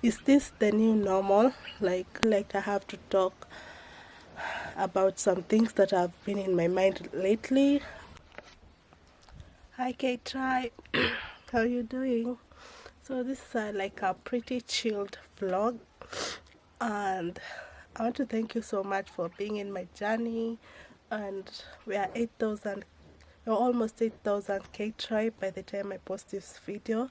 Is this the new normal? Like I have to talk about some things that have been in my mind lately. Hi Ktribe, how you doing? So this is like a pretty chilled vlog, and I want to thank you so much for being in my journey. And we are 8,000, we're almost 8,000 Ktribe by the time I post this video,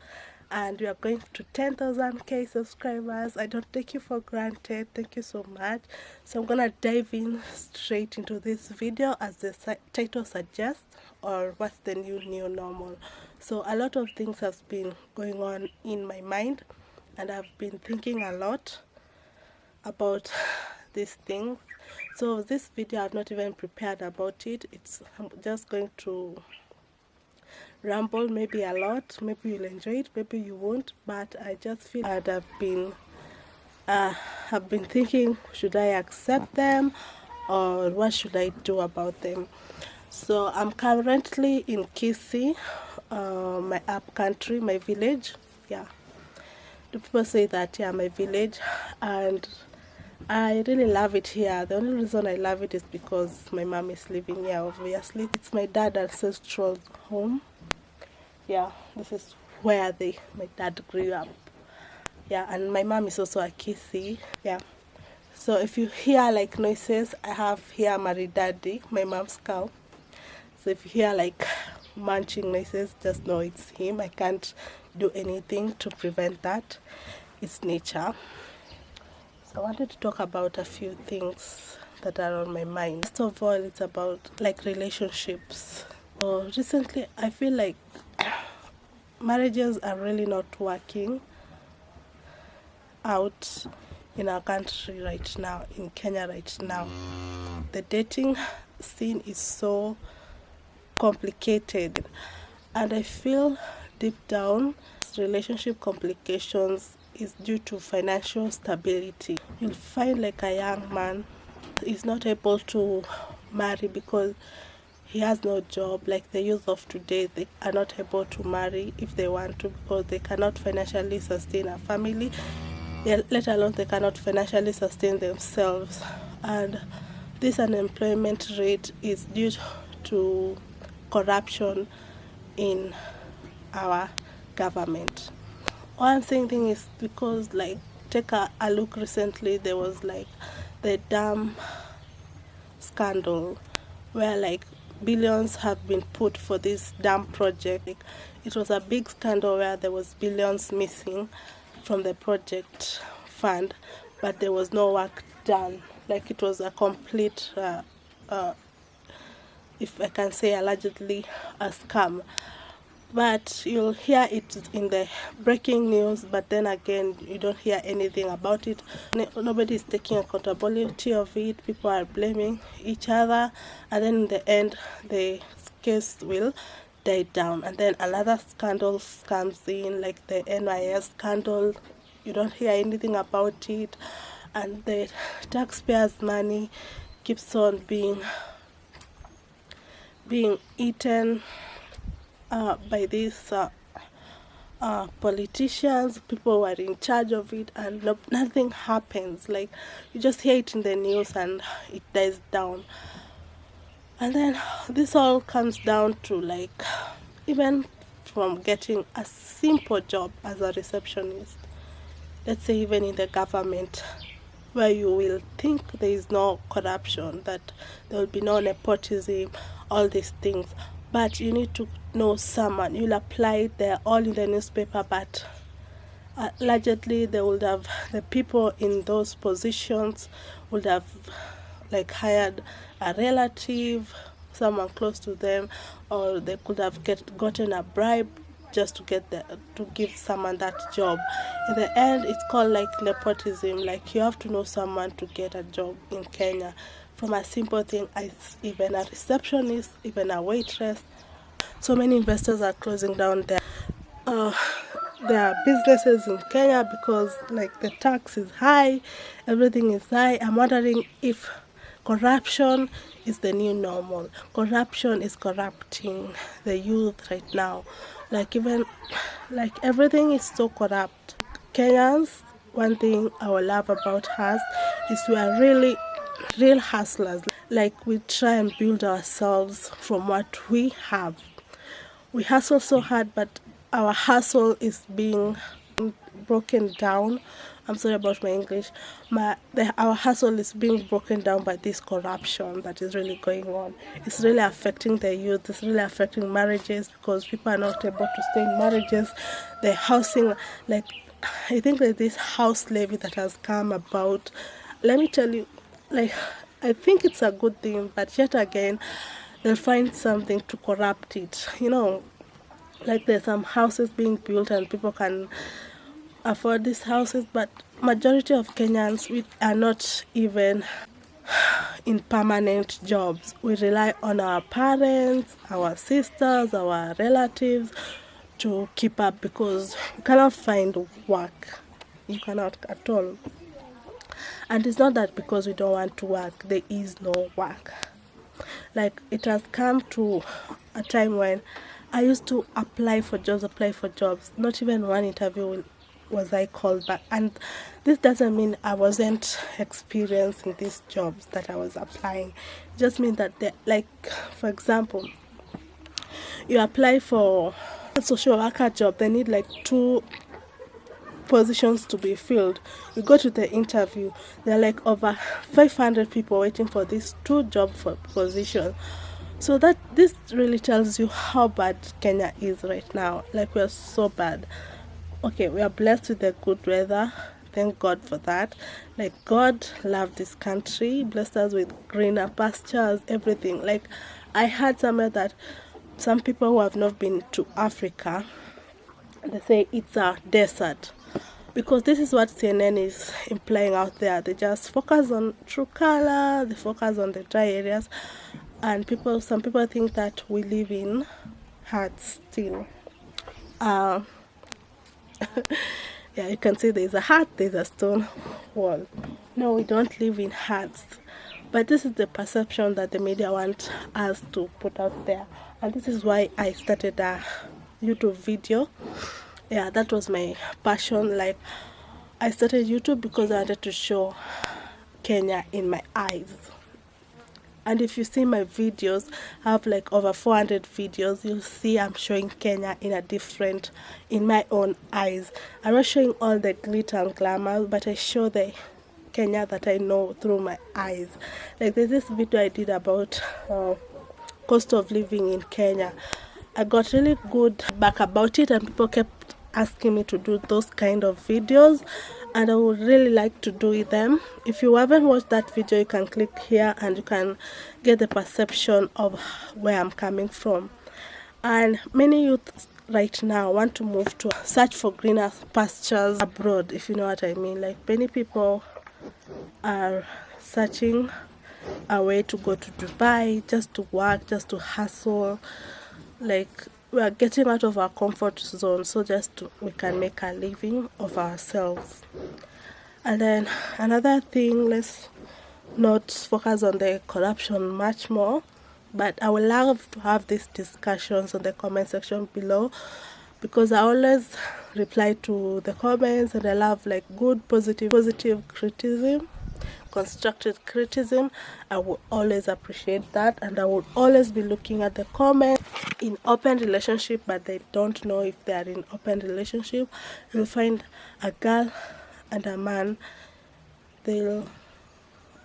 and we are going to 10,000 subscribers. I don't take you for granted. Thank you so much. So I'm gonna dive in straight into this video as the title suggests, or what's the new normal. So a lot of things have been going on in my mind, and I've been thinking a lot about these things. So this video I've not even prepared about it. I'm just going to ramble, maybe a lot. Maybe you'll enjoy it, maybe you won't, but I just feel that I've been thinking, should I accept them or what should I do about them? So I'm currently in Kisii, my up country, my village. Yeah, the people say that, yeah, my village, and I really love it here. The only reason I love it is because my mom is living here, obviously. It's my dad's ancestral home. Yeah, this is where my dad grew up. Yeah, and my mom is also a Kisii. Yeah. So if you hear like noises, I have here Maridadi, my mom's cow. So if you hear like munching noises, just know it's him. I can't do anything to prevent that. It's nature. So I wanted to talk about a few things that are on my mind. First of all, it's about like relationships. Recently, I feel like marriages are really not working out in our country right now, in Kenya right now. The dating scene is so complicated, and I feel deep down relationship complications is due to financial stability. You'll find like a young man is not able to marry because he has no job. Like the youth of today, they are not able to marry if they want to because they cannot financially sustain a family, let alone they cannot financially sustain themselves. And this unemployment rate is due to corruption in our government. All I'm saying is because, like, take a look recently, there was like the dam scandal where like billions have been put for this dam project. It was a big scandal where there was billions missing from the project fund, but there was no work done. Like it was a complete if I can say allegedly a scam. But you'll hear it in the breaking news, but then again you don't hear anything about it. Nobody is taking accountability of it. People are blaming each other, and then in the end the case will die down, and then another scandal comes in, like the NYS scandal. You don't hear anything about it, and the taxpayers' money keeps on being eaten by these politicians, people who are in charge of it, and nothing happens. Like you just hear it in the news and it dies down. And then this all comes down to like even from getting a simple job as a receptionist, let's say even in the government, where you will think there is no corruption, that there will be no nepotism, all these things, but you need to know someone. You'll apply it, they're all in the newspaper, but allegedly they would have, the people in those positions would have like hired a relative, someone close to them, or they could have gotten a bribe just to give someone that job. In the end, it's called like nepotism. Like you have to know someone to get a job in Kenya, from a simple thing as even a receptionist, even a waitress. So many investors are closing down their businesses in Kenya because like the tax is high, everything is high. I'm wondering if corruption is the new normal. Corruption is corrupting the youth right now. Like even like everything is so corrupt. Kenyans one thing I will love about us is we are really real hustlers. Like, we try and build ourselves from what we have. We hustle so hard, but our hustle is being broken down. I'm sorry about my English. Our hustle is being broken down by this corruption that is really going on. It's really affecting the youth. It's really affecting marriages because people are not able to stay in marriages. The housing, like, I think that this house levy that has come about, let me tell you, like, I think it's a good thing, but yet again, they'll find something to corrupt it. You know, like, there's some houses being built and people can afford these houses, but majority of Kenyans, we are not even in permanent jobs. We rely on our parents, our sisters, our relatives to keep up because you cannot find work. You cannot at all. And it's not that because we don't want to work, there is no work. Like, it has come to a time when I used to apply for jobs. Not even one interview was I called back. And this doesn't mean I wasn't experienced in these jobs that I was applying. It just means that, like, for example, you apply for a social worker job, they need like 2 positions to be filled. You go to the interview, there are like over 500 people waiting for these 2 job positions. So that this really tells you how bad Kenya is right now. Like, we are so bad. Okay, we are blessed with the good weather. Thank God for that. Like, God loved this country, blessed us with greener pastures, everything. Like, I heard somewhere that some people who have not been to Africa, they say it's a desert. Because this is what CNN is implying out there. They just focus on true color, they focus on the dry areas, and some people think that we live in huts still. Yeah, you can see there's a hut, there's a stone wall. No, we don't live in huts. But this is the perception that the media want us to put out there. And this is why I started a YouTube video. Yeah, that was my passion. Like, I started YouTube because I wanted to show Kenya in my eyes. And if you see my videos, I have like over 400 videos, you'll see I'm showing Kenya in my own eyes. I'm not showing all the glitter and glamour, but I show the Kenya that I know through my eyes. Like, there's this video I did about cost of living in Kenya. I got really good back about it, and people kept asking me to do those kind of videos, and I would really like to do them. If you haven't watched that video, you can click here and you can get the perception of where I'm coming from. And many youths right now want to move to search for greener pastures abroad, if you know what I mean. Like, many people are searching a way to go to Dubai just to work, just to hustle. Like, we are getting out of our comfort zone so we can make a living of ourselves. And then another thing, let's not focus on the corruption much more, but I would love to have these discussions on the comment section below, because I always reply to the comments, and I love like good positive criticism, constructive criticism. I would always appreciate that, and I would always be looking at the comments. In open relationship, but they don't know if they are in open relationship, you'll find a girl and a man, they'll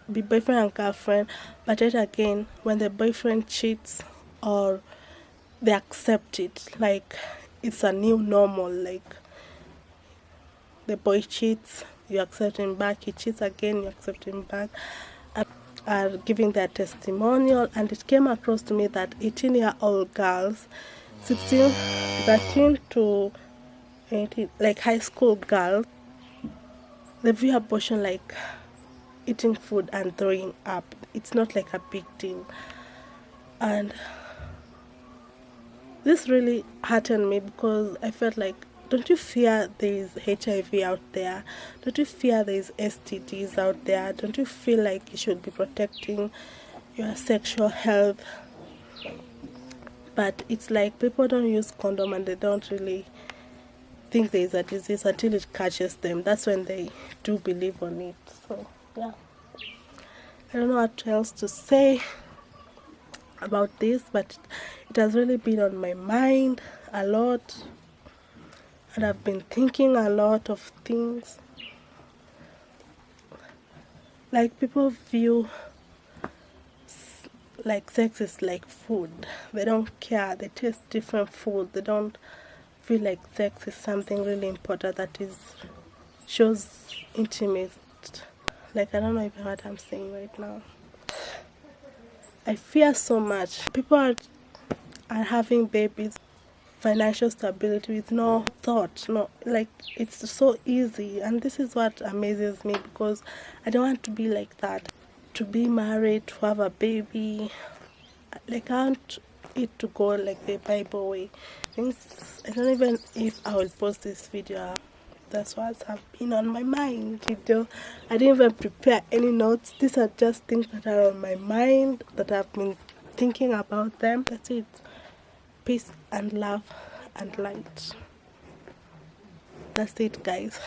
be boyfriend and girlfriend, but yet again, when the boyfriend cheats, or they accept it, like it's a new normal. Like, the boy cheats, you accept him back, he cheats again, you accept him back, are giving their testimonial. And it came across to me that 18-year-old girls, 13 to 18, like high school girls, they view abortion like eating food and throwing up. It's not like a big deal. And this really heartened me, because I felt like, don't you fear there is HIV out there? Don't you fear there is STDs out there? Don't you feel like you should be protecting your sexual health? But it's like people don't use condom, and they don't really think there is a disease until it catches them. That's when they do believe on it. So yeah, I don't know what else to say about this, but it has really been on my mind a lot, and I've been thinking a lot of things. Like, people view like sex is like food. They don't care. They taste different food. They don't feel like sex is something really important that is shows intimate. Like, I don't know even what I'm saying right now. I fear so much. People are having babies, financial stability with no thought, no, like, it's so easy. And this is what amazes me, because I don't want to be like that, to be married, to have a baby. Like, I want it to go like the Bible way. Things, I don't even if I will post this video. That's what have been on my mind. I didn't even prepare any notes. These are just things that are on my mind, that I've been thinking about them. That's it. Peace and love and light. That's it, guys.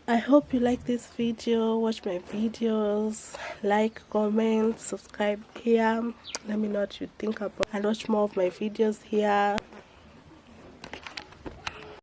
I hope you like this video. Watch my videos, like, comment, subscribe here. Let me know what you think about, and watch more of my videos here.